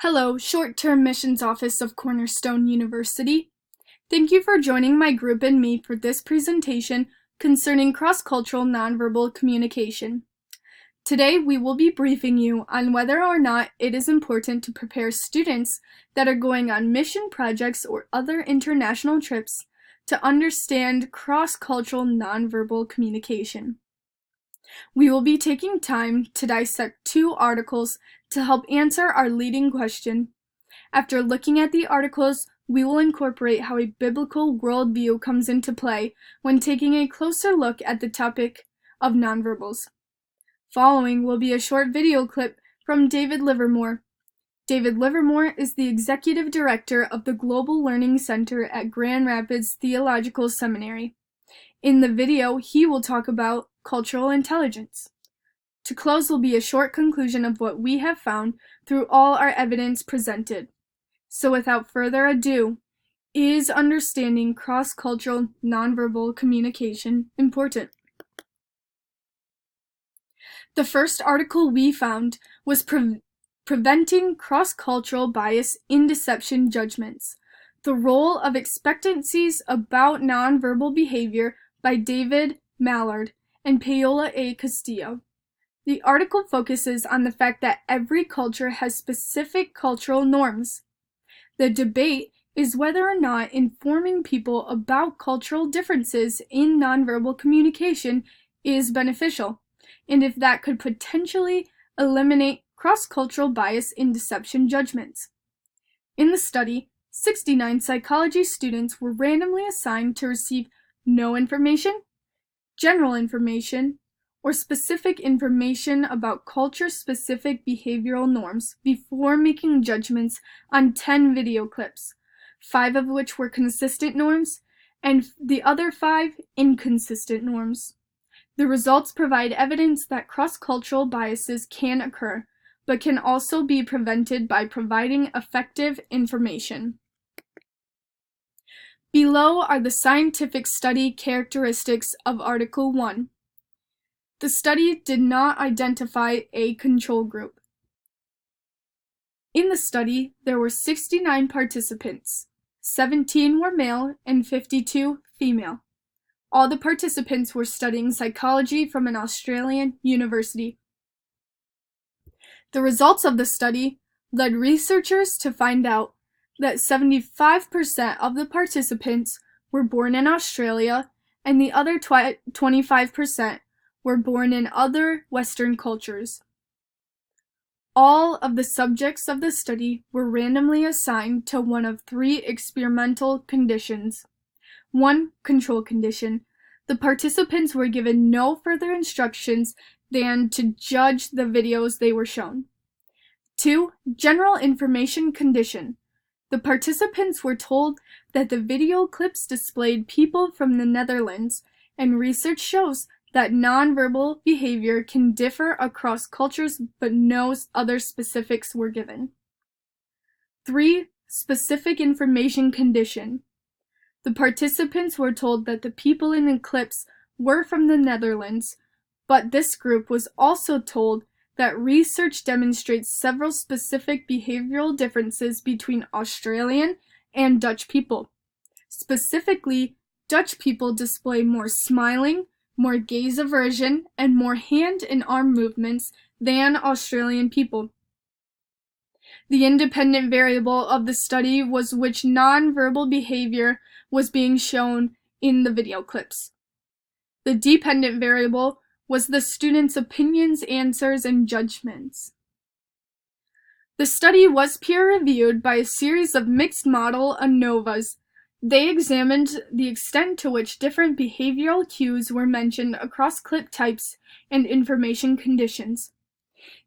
Hello, Short-Term Missions Office of Cornerstone University. Thank you for joining my group and me for this presentation concerning cross-cultural nonverbal communication. Today, we will be briefing you on whether or not it is important to prepare students that are going on mission projects or other international trips to understand cross-cultural nonverbal communication. We will be taking time to dissect two articles to help answer our leading question. After looking at the articles, we will incorporate how a biblical worldview comes into play when taking a closer look at the topic of nonverbals. Following will be a short video clip from David Livermore. David Livermore is the Executive Director of the Global Learning Center at Grand Rapids Theological Seminary. In the video, he will talk about cultural intelligence. To close will be a short conclusion of what we have found through all our evidence presented. So without further ado, is understanding cross-cultural nonverbal communication important? The first article we found was Preventing Cross-Cultural Bias in Deception Judgments, the Role of Expectancies About Nonverbal Behavior by David Mallard and Paola A. Castillo. The article focuses on the fact that every culture has specific cultural norms. The debate is whether or not informing people about cultural differences in nonverbal communication is beneficial, and if that could potentially eliminate cross-cultural bias in deception judgments. In the study, 69 psychology students were randomly assigned to receive no information, general information, or specific information about culture-specific behavioral norms before making judgments on 10 video clips, 5 of which were consistent norms, and the other 5 inconsistent norms. The results provide evidence that cross-cultural biases can occur, but can also be prevented by providing effective information. Below are the scientific study characteristics of Article 1. The study did not identify a control group. In the study, there were 69 participants. 17 were male and 52 female. All the participants were studying psychology from an Australian university. The results of the study led researchers to find out that 75% of the participants were born in Australia and the other 25% were born in other Western cultures. All of the subjects of the study were randomly assigned to one of 3 experimental conditions. 1 control condition. The participants were given no further instructions than to judge the videos they were shown. 2 general information condition. The participants were told that the video clips displayed people from the Netherlands, and research shows that nonverbal behavior can differ across cultures, but no other specifics were given. 3 specific information condition. The participants were told that the people in the clips were from the Netherlands, but this group was also told that research demonstrates several specific behavioral differences between Australian and Dutch people. Specifically, Dutch people display more smiling, more gaze aversion, and more hand and arm movements than Australian people. The independent variable of the study was which nonverbal behavior was being shown in the video clips. The dependent variable was the students' opinions, answers, and judgments. The study was peer-reviewed by a series of mixed model ANOVAs. They examined the extent to which different behavioral cues were mentioned across clip types and information conditions.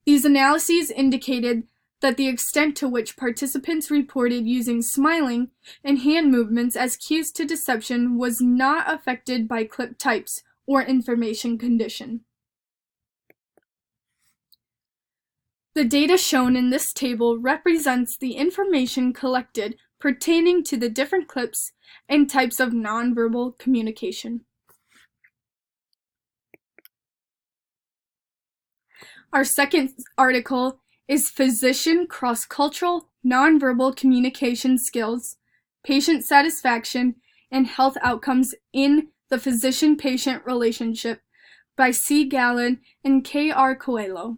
These analyses indicated that the extent to which participants reported using smiling and hand movements as cues to deception was not affected by clip types or information condition. The data shown in this table represents the information collected pertaining to the different clips and types of nonverbal communication. Our second article is physician cross-cultural nonverbal communication skills, patient satisfaction, and health outcomes in the physician-patient relationship by C. Gallen and K. R. Coelho.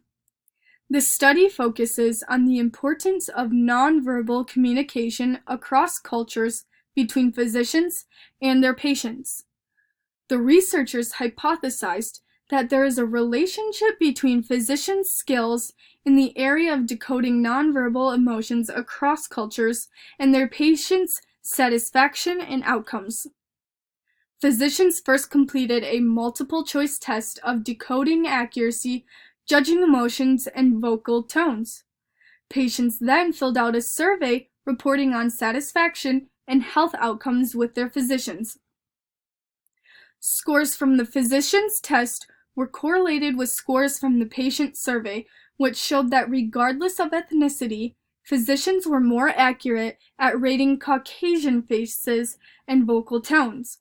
The study focuses on the importance of nonverbal communication across cultures between physicians and their patients. The researchers hypothesized that there is a relationship between physicians' skills in the area of decoding nonverbal emotions across cultures and their patients' satisfaction and outcomes. Physicians first completed a multiple-choice test of decoding accuracy, judging emotions, and vocal tones. Patients then filled out a survey reporting on satisfaction and health outcomes with their physicians. Scores from the physician's test were correlated with scores from the patient survey, which showed that regardless of ethnicity, physicians were more accurate at rating Caucasian faces and vocal tones.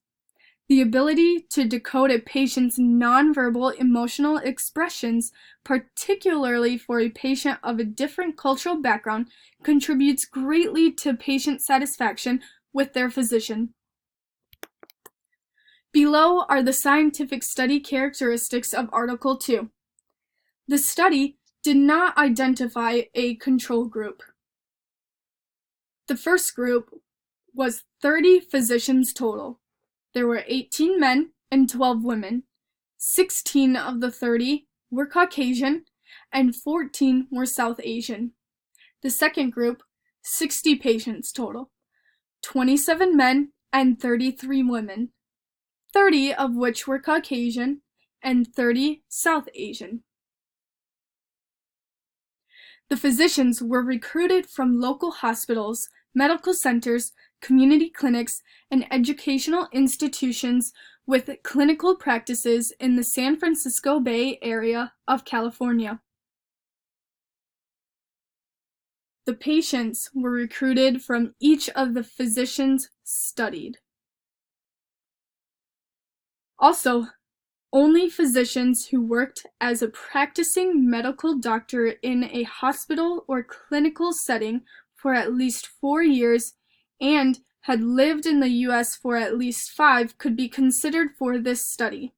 The ability to decode a patient's nonverbal emotional expressions, particularly for a patient of a different cultural background, contributes greatly to patient satisfaction with their physician. Below are the scientific study characteristics of Article 2. The study did not identify a control group. The first group was 30 physicians total. There were 18 men and 12 women. 16 of the 30 were Caucasian and 14 were South Asian. The second group, 60 patients total. 27 men and 33 women. 30 of which were Caucasian and 30 South Asian. The physicians were recruited from local hospitals, medical centers, community clinics, and educational institutions with clinical practices in the San Francisco Bay Area of California. The patients were recruited from each of the physicians studied. Also, only physicians who worked as a practicing medical doctor in a hospital or clinical setting for at least 4 years and had lived in the U.S. for at least 5 could be considered for this study,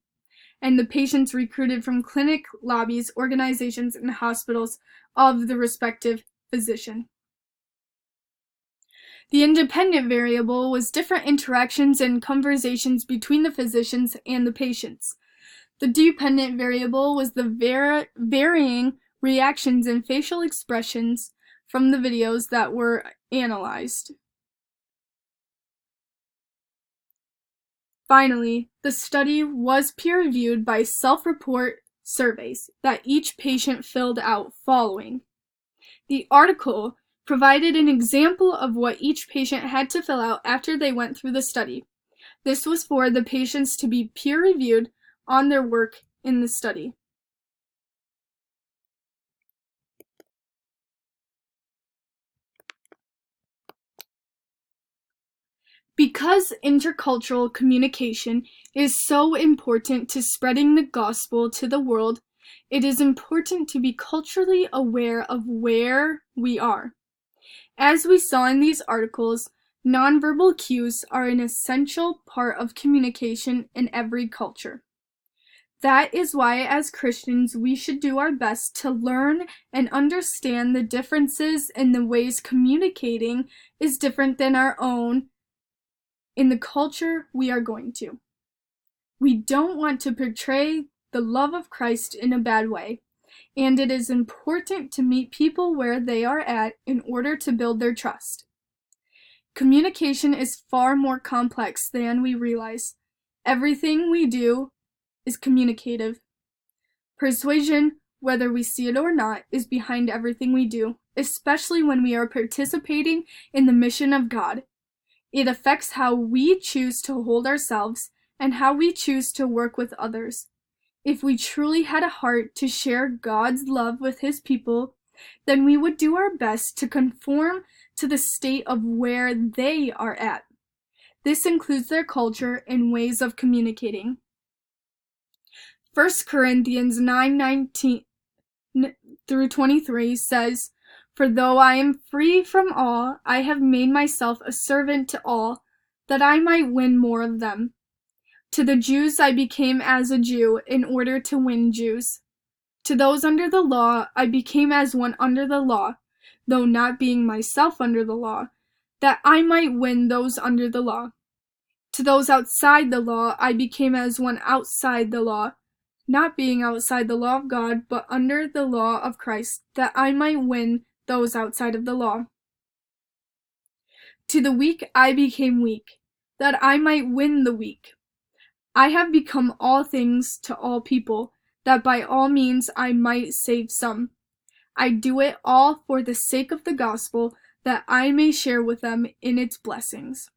and the patients recruited from clinic lobbies, organizations, and hospitals of the respective physician. The independent variable was different interactions and conversations between the physicians and the patients. The dependent variable was the varying reactions and facial expressions from the videos that were analyzed. Finally, the study was peer-reviewed by self-report surveys that each patient filled out following. The article provided an example of what each patient had to fill out after they went through the study. This was for the patients to be peer-reviewed on their work in the study. Because intercultural communication is so important to spreading the gospel to the world, it is important to be culturally aware of where we are. As we saw in these articles, nonverbal cues are an essential part of communication in every culture. That is why, as Christians, we should do our best to learn and understand the differences in the ways communicating is different than our own in the culture we are going to. We don't want to portray the love of Christ in a bad way, and it is important to meet people where they are at in order to build their trust. Communication is far more complex than we realize. Everything we do is communicative. Persuasion, whether we see it or not, is behind everything we do, especially when we are participating in the mission of God. It affects how we choose to hold ourselves and how we choose to work with others. If we truly had a heart to share God's love with His people, then we would do our best to conform to the state of where they are at. This includes their culture and ways of communicating. 1 Corinthians 9:19 through 23 says, "For though I am free from all, I have made myself a servant to all, that I might win more of them. To the Jews I became as a Jew in order to win Jews. To those under the law I became as one under the law, though not being myself under the law, that I might win those under the law. To those outside the law I became as one outside the law, not being outside the law of God, but under the law of Christ, that I might win those outside of the law. To the weak I became weak, that I might win the weak. I have become all things to all people, that by all means I might save some. I do it all for the sake of the gospel, that I may share with them in its blessings."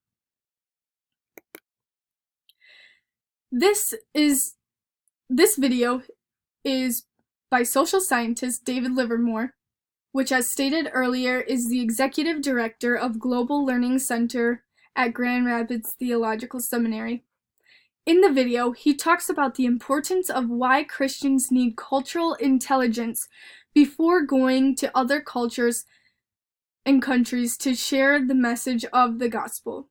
This video is by social scientist David Livermore, which, as stated earlier, is the executive director of Global Learning Center at Grand Rapids Theological Seminary. In the video, he talks about the importance of why Christians need cultural intelligence before going to other cultures and countries to share the message of the gospel.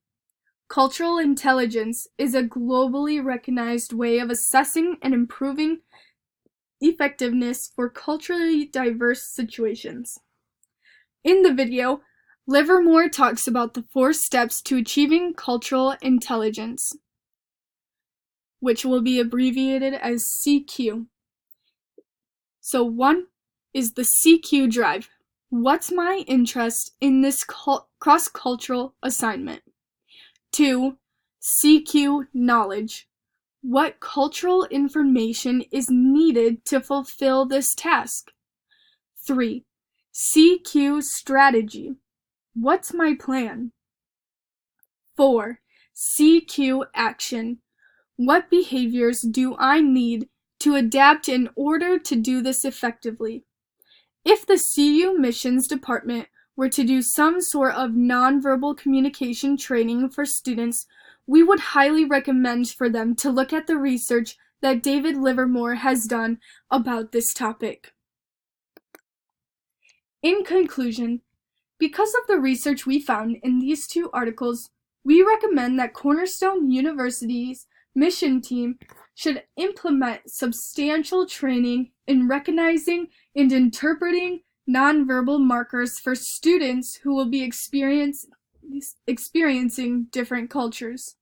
Cultural intelligence is a globally recognized way of assessing and improving effectiveness for culturally diverse situations. In the video, Livermore talks about the 4 steps to achieving cultural intelligence, which will be abbreviated as CQ. So 1 is the CQ drive. What's my interest in this cross-cultural assignment? 2, CQ knowledge. What cultural information is needed to fulfill this task? 3, CQ strategy. What's my plan? 4, CQ action. What behaviors do I need to adapt in order to do this effectively? If the CU Missions Department were to do some sort of nonverbal communication training for students, we would highly recommend for them to look at the research that David Livermore has done about this topic. In conclusion, because of the research we found in these 2 articles, we recommend that Cornerstone University's mission team should implement substantial training in recognizing and interpreting nonverbal markers for students who will be experiencing different cultures.